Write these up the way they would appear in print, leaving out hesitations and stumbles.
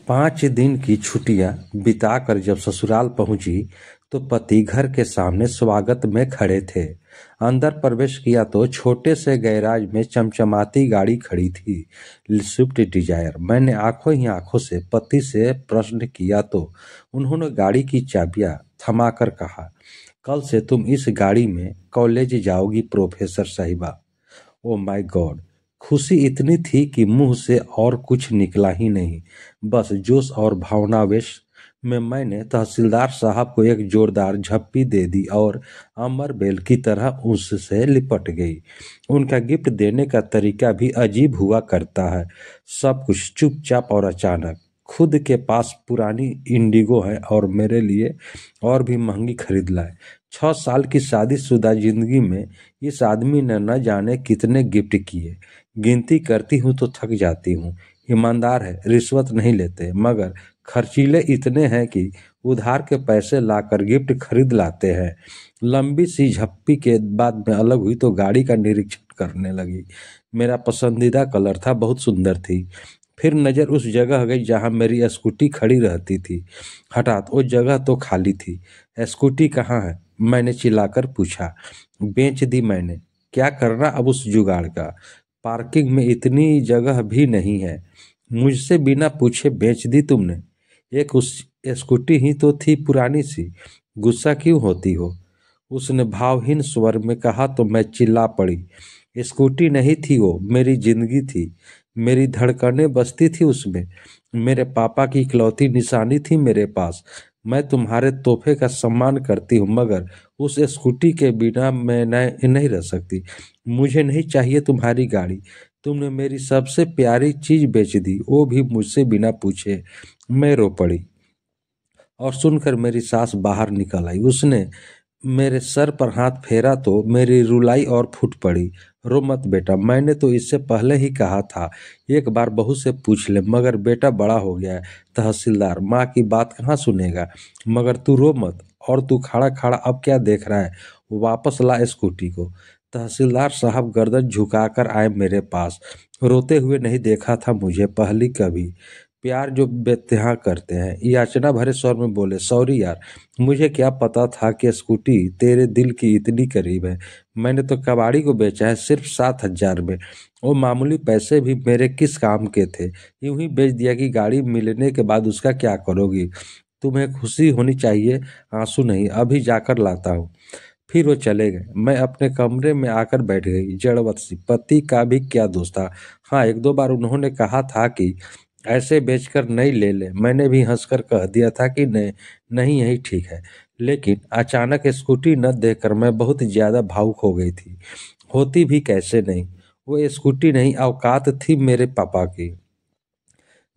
5 दिन की छुट्टियां बिताकर जब ससुराल पहुंची तो पति घर के सामने स्वागत में खड़े थे। अंदर प्रवेश किया तो छोटे से गैराज में चमचमाती गाड़ी खड़ी थी, स्विफ्ट डिजायर। मैंने आंखों ही आंखों से पति से प्रश्न किया तो उन्होंने गाड़ी की चाबियां थमाकर कहा, कल से तुम इस गाड़ी में कॉलेज जाओगी प्रोफेसर साहिबा। Oh my God! खुशी इतनी थी कि मुंह से और कुछ निकला ही नहीं। बस जोश और भावनावेश में मैंने तहसीलदार साहब को एक जोरदार झप्पी दे दी और अमर बेल की तरह उससे लिपट गई। उनका गिफ्ट देने का तरीका भी अजीब हुआ करता है। सब कुछ चुपचाप और अचानक। खुद के पास पुरानी इंडिगो है और मेरे लिए और भी महंगी खरीद लाए। 6 साल की शादीशुदा जिंदगी में इस आदमी ने न जाने कितने गिफ्ट किए। गिनती करती हूँ तो थक जाती हूँ। ईमानदार है, रिश्वत नहीं लेते, मगर खर्चीले इतने हैं कि उधार के पैसे लाकर गिफ्ट खरीद लाते हैं। लंबी सी झप्पी के बाद में अलग हुई तो गाड़ी का निरीक्षण करने लगी। मेरा पसंदीदा कलर था, बहुत सुंदर थी। फिर नजर उस जगह गई जहां मेरी स्कूटी खड़ी रहती थी। हठात वो जगह तो खाली थी। स्कूटी कहाँ है? मैंने चिल्लाकर पूछा। बेच दी मैंने। क्या करना अब उस जुगाड़ का? पार्किंग में इतनी जगह भी नहीं है। मुझसे बिना पूछे बेच दी तुमने? एक उस स्कूटी ही तो थी, पुरानी सी। गुस्सा क्यों होती हो? उसने भावहीन स्वर में कहा तो मैं चिल्ला पड़ी। स्कूटी नहीं थी वो, मेरी जिंदगी थी। मेरी धड़कनें बसती थी उसमें। मेरे पापा की इकलौती निशानी थी मेरे पास। मैं तुम्हारे तोहफे का सम्मान करती हूँ, मगर उस स्कूटी के बिना मैं नहीं रह सकती। मुझे नहीं चाहिए तुम्हारी गाड़ी। तुमने मेरी सबसे प्यारी चीज बेच दी, वो भी मुझसे बिना पूछे। मैं रो पड़ी और सुनकर मेरी सास बाहर निकल आई। उसने मेरे सर पर हाथ फेरा तो मेरी रुलाई और फूट पड़ी। रो मत बेटा, मैंने तो इससे पहले ही कहा था एक बार बहू से पूछ ले, मगर बेटा बड़ा हो गया है। तहसीलदार माँ की बात कहाँ सुनेगा। मगर तू रो मत। और तू खड़ा खड़ा अब क्या देख रहा है? वापस ला स्कूटी को। तहसीलदार साहब गर्दन झुकाकर आए मेरे पास। रोते हुए नहीं देखा था मुझे पहली कभी। प्यार जो बेतहा करते हैं, याचना भरे स्वर में बोले, सॉरी यार, मुझे क्या पता था कि स्कूटी तेरे दिल की इतनी करीब है। मैंने तो कबाड़ी को बेचा है सिर्फ 7,000 में। वो मामूली पैसे भी मेरे किस काम के थे। यूं ही बेच दिया कि गाड़ी मिलने के बाद उसका क्या करोगी। तुम्हें खुशी होनी चाहिए, आंसू नहीं। अभी जाकर लाता हूँ। फिर वो चले गए। मैं अपने कमरे में आकर बैठ गई। जड़वत सी। पति का भी क्या दोष था। हाँ, 1-2 बार उन्होंने कहा था कि ऐसे बेचकर नहीं ले ले। मैंने भी हंसकर कह दिया था कि नहीं नहीं, यही ठीक है। लेकिन अचानक स्कूटी न देखकर मैं बहुत ज्यादा भावुक हो गई थी। होती भी कैसे नहीं। वो स्कूटी नहीं, औकात थी मेरे पापा की।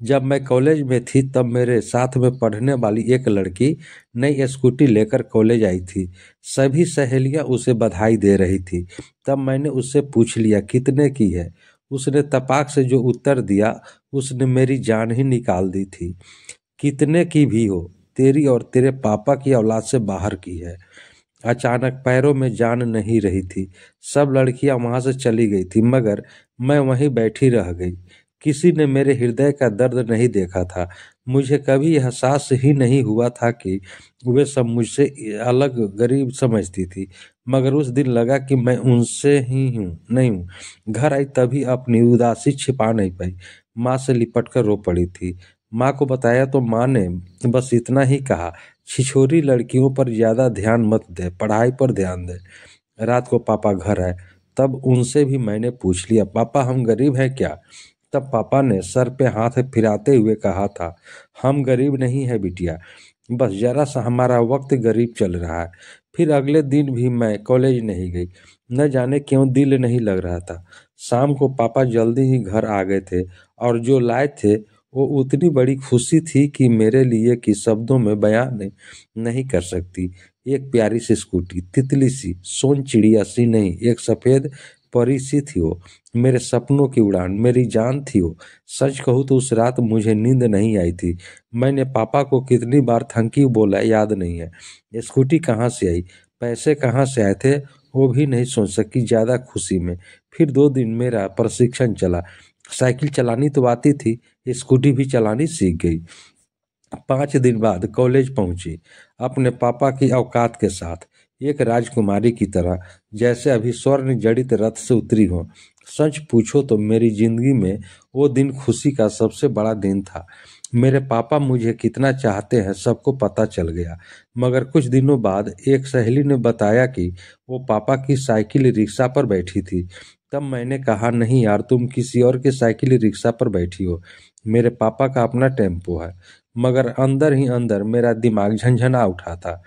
जब मैं कॉलेज में थी तब मेरे साथ में पढ़ने वाली एक लड़की नई स्कूटी लेकर कॉलेज आई थी। सभी सहेलियां उसे बधाई दे रही थी। तब मैंने उससे पूछ लिया कितने की है। उसने तपाक से जो उत्तर दिया, उसने मेरी जान ही निकाल दी थी। कितने की भी हो, तेरी और तेरे पापा की औलाद से बाहर की है। अचानक पैरों में जान नहीं रही थी। सब लड़कियां वहां से चली गई थी, मगर मैं वहीं बैठी रह गई। किसी ने मेरे हृदय का दर्द नहीं देखा था। मुझे कभी एहसास ही नहीं हुआ था कि वे सब मुझसे अलग गरीब समझती थी। मगर उस दिन लगा कि मैं उनसे ही हूँ नहीं हूँ। घर आई तभी अपनी उदासी छिपा नहीं पाई। माँ से लिपट कर रो पड़ी थी। माँ को बताया तो माँ ने बस इतना ही कहा, छिछोरी लड़कियों पर ज्यादा ध्यान मत दे, पढ़ाई पर ध्यान दे। रात को पापा घर आए तब उनसे भी मैंने पूछ लिया, पापा हम गरीब हैं क्या? तब पापा ने सर पे हाथ फिराते हुए कहा था, हम गरीब नहीं है बिटिया, बस जरा सा हमारा वक्त गरीब चल रहा है। फिर अगले दिन भी मैं कॉलेज नहीं गई। न जाने क्यों दिल नहीं लग रहा था। शाम को पापा जल्दी ही घर आ गए थे और जो लाए थे वो उतनी बड़ी खुशी थी कि मेरे लिए कि शब्दों में बयान नहीं कर सकती। एक प्यारी सी स्कूटी, तितली सी, सोन चिड़िया सी नहीं, एक सफेद परी सी थी वो। मेरे सपनों की उड़ान, मेरी जान थी वो। सच कहूँ तो उस रात मुझे नींद नहीं आई थी। मैंने पापा को कितनी बार थैंक यू बोला याद नहीं है। स्कूटी कहाँ से आई, पैसे कहाँ से आए थे, वो भी नहीं सोच सकी ज्यादा खुशी में। फिर 2 दिन मेरा प्रशिक्षण चला। साइकिल चलानी तो आती थी, स्कूटी भी चलानी सीख गई। 5 दिन बाद कॉलेज पहुंची, अपने पापा की औकात के साथ, एक राजकुमारी की तरह, जैसे अभी स्वर्ण जड़ित रथ से उतरी हो। सच पूछो तो मेरी जिंदगी में वो दिन खुशी का सबसे बड़ा दिन था। मेरे पापा मुझे कितना चाहते हैं सबको पता चल गया। मगर कुछ दिनों बाद एक सहेली ने बताया कि वो पापा की साइकिल रिक्शा पर बैठी थी। तब मैंने कहा, नहीं यार, तुम किसी और के साइकिल रिक्शा पर बैठी हो, मेरे पापा का अपना टेम्पो है। मगर अंदर ही अंदर मेरा दिमाग झंझना उठा था।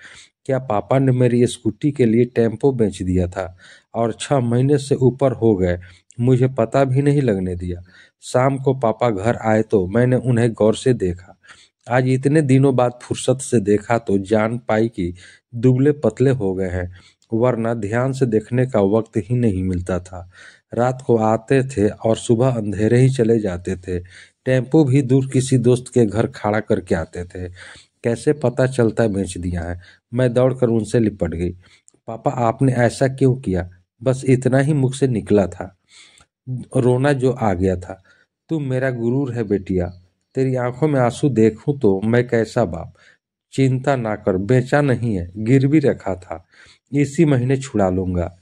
क्या पापा ने मेरी स्कूटी के लिए टेम्पो बेच दिया था? और 6 महीने से ऊपर हो गए, मुझे पता भी नहीं लगने दिया। शाम को पापा घर आए तो मैंने उन्हें गौर से देखा। आज इतने दिनों बाद फुर्सत से देखा तो जान पाई कि दुबले पतले हो गए हैं, वरना ध्यान से देखने का वक्त ही नहीं मिलता था। रात को आते थे और सुबह अंधेरे ही चले जाते थे। टेम्पो भी दूर किसी दोस्त के घर खड़ा करके आते थे। कैसे पता चलता बेच दिया है? मैं दौड़कर उनसे लिपट गई। पापा, आपने ऐसा क्यों किया? बस इतना ही मुख से निकला था। रोना जो आ गया था। तू मेरा गुरूर है बेटिया, तेरी आंखों में आंसू देखूं तो मैं कैसा बाप। चिंता ना कर, बेचा नहीं है, गिरवी रखा था, इसी महीने छुड़ा लूंगा।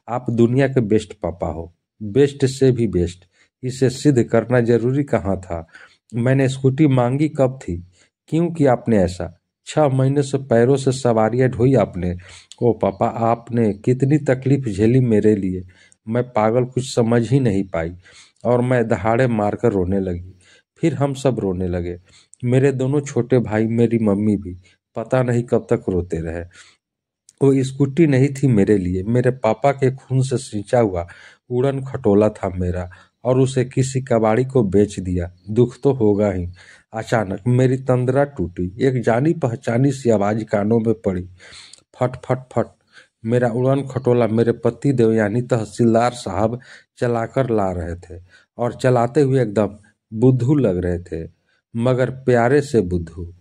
आप दुनिया के बेस्ट पापा हो, बेस्ट से भी बेस्ट। इसे सिद्ध करना जरूरी कहाँ था? मैंने स्कूटी मांगी कब थी? क्यों किया आपने ऐसा? 6 महीने से पैरों से सवारियां ढोई आपने। ओ पापा, आपने कितनी तकलीफ झेली मेरे लिए। मैं पागल कुछ समझ ही नहीं पाई और मैं दहाड़े मारकर रोने लगी। फिर हम सब रोने लगे, मेरे दोनों छोटे भाई, मेरी मम्मी भी। पता नहीं कब तक रोते रहे। वो स्कूटी नहीं थी मेरे लिए, मेरे पापा के खून से सिंचा हुआ उड़न खटोला था मेरा, और उसे किसी कबाड़ी को बेच दिया। दुख तो होगा ही। अचानक मेरी तंद्रा टूटी, एक जानी पहचानी सी आवाज कानों में पड़ी, फट फट फट। मेरा उड़न खटोला मेरे पति देव यानी तहसीलदार साहब चलाकर ला रहे थे, और चलाते हुए एकदम बुद्धू लग रहे थे, मगर प्यारे से बुद्धू।